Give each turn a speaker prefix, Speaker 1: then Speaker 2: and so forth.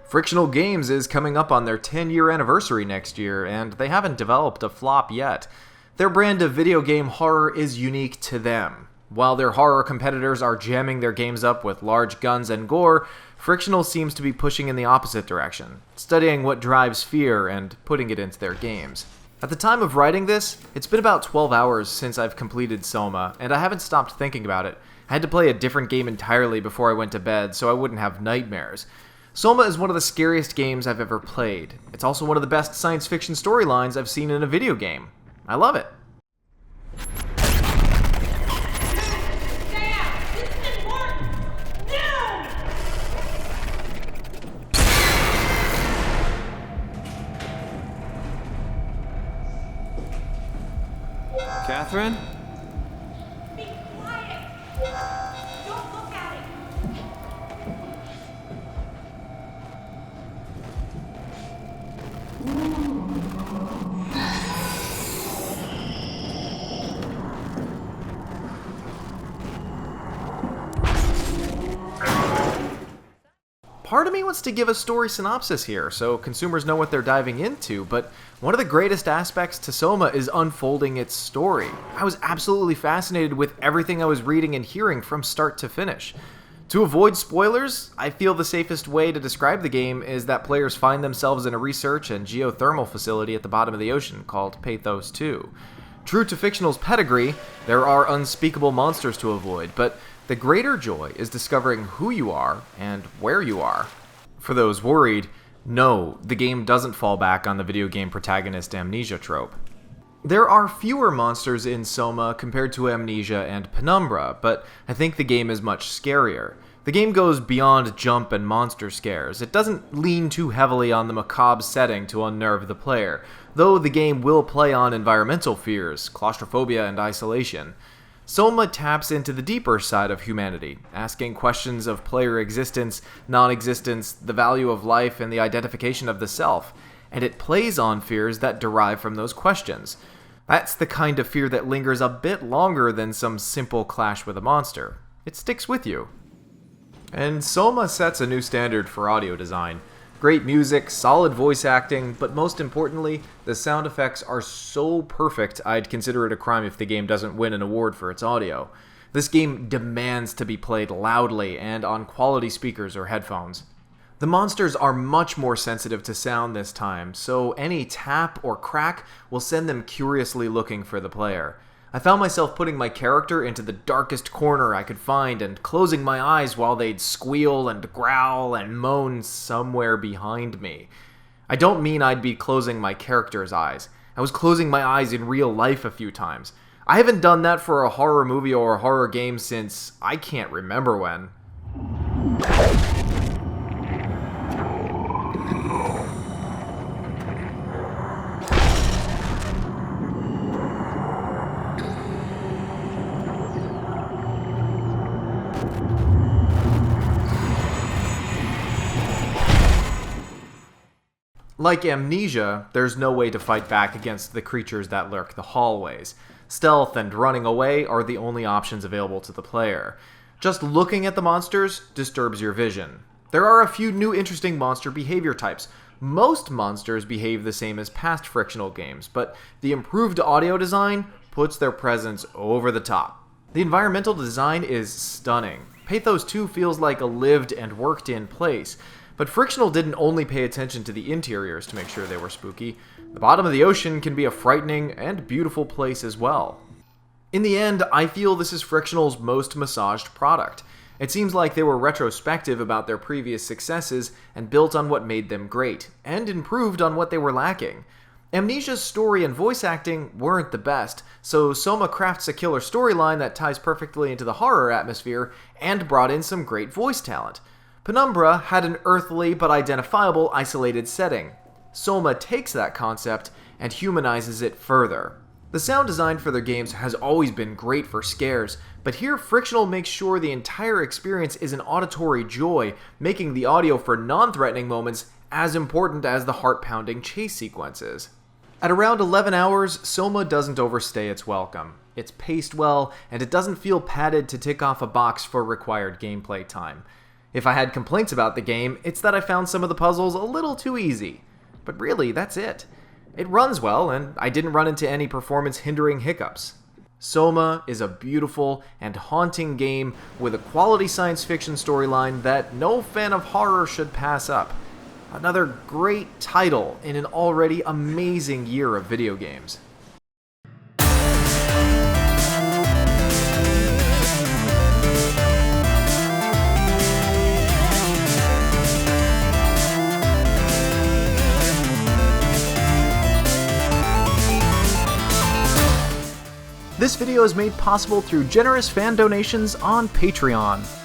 Speaker 1: Frictional Games is coming up on their 10-year anniversary next year, and they haven't developed a flop yet. Their brand of video game horror is unique to them. While their horror competitors are jamming their games up with large guns and gore, Frictional seems to be pushing in the opposite direction, studying what drives fear and putting it into their games. At the time of writing this, it's been about 12 hours since I've completed Soma, and I haven't stopped thinking about it. I had to play a different game entirely before I went to bed so I wouldn't have nightmares. Soma is one of the scariest games I've ever played. It's also one of the best science fiction storylines I've seen in a video game. I love it.
Speaker 2: Catherine?
Speaker 3: Be quiet! Don't look at it!
Speaker 1: Part of me wants to give a story synopsis here, so consumers know what they're diving into, but one of the greatest aspects to Soma is unfolding its story. I was absolutely fascinated with everything I was reading and hearing from start to finish. To avoid spoilers, I feel the safest way to describe the game is that players find themselves in a research and geothermal facility at the bottom of the ocean called Pathos 2. True to Fictional's pedigree, there are unspeakable monsters to avoid, but the greater joy is discovering who you are and where you are. For those worried, no, the game doesn't fall back on the video game protagonist amnesia trope. There are fewer monsters in Soma compared to Amnesia and Penumbra, but I think the game is much scarier. The game goes beyond jump and monster scares. It doesn't lean too heavily on the macabre setting to unnerve the player, though the game will play on environmental fears, claustrophobia, and isolation. Soma taps into the deeper side of humanity, asking questions of player existence, non-existence, the value of life, and the identification of the self, and it plays on fears that derive from those questions. That's the kind of fear that lingers a bit longer than some simple clash with a monster. It sticks with you. And Soma sets a new standard for audio design. Great music, solid voice acting, but most importantly, the sound effects are so perfect I'd consider it a crime if the game doesn't win an award for its audio. This game demands to be played loudly and on quality speakers or headphones. The monsters are much more sensitive to sound this time, so any tap or crack will send them curiously looking for the player. I found myself putting my character into the darkest corner I could find and closing my eyes while they'd squeal and growl and moan somewhere behind me. I don't mean I'd be closing my character's eyes. I was closing my eyes in real life a few times. I haven't done that for a horror movie or a horror game since I can't remember when. Like Amnesia, there's no way to fight back against the creatures that lurk the hallways. Stealth and running away are the only options available to the player. Just looking at the monsters disturbs your vision. There are a few new interesting monster behavior types. Most monsters behave the same as past Frictional games, but the improved audio design puts their presence over the top. The environmental design is stunning. Pathos 2 feels like a lived and worked in place. But Frictional didn't only pay attention to the interiors to make sure they were spooky. The bottom of the ocean can be a frightening and beautiful place as well. In the end, I feel this is Frictional's most massaged product. It seems like they were retrospective about their previous successes and built on what made them great, and improved on what they were lacking. Amnesia's story and voice acting weren't the best, so Soma crafts a killer storyline that ties perfectly into the horror atmosphere and brought in some great voice talent. Penumbra had an earthly but identifiable isolated setting. Soma takes that concept and humanizes it further. The sound design for their games has always been great for scares, but here Frictional makes sure the entire experience is an auditory joy, making the audio for non-threatening moments as important as the heart-pounding chase sequences. At around 11 hours, Soma doesn't overstay its welcome. It's paced well, and it doesn't feel padded to tick off a box for required gameplay time. If I had complaints about the game, it's that I found some of the puzzles a little too easy. But really, that's it. It runs well, and I didn't run into any performance-hindering hiccups. Soma is a beautiful and haunting game with a quality science fiction storyline that no fan of horror should pass up. Another great title in an already amazing year of video games.
Speaker 2: This video is made possible through generous fan donations on Patreon.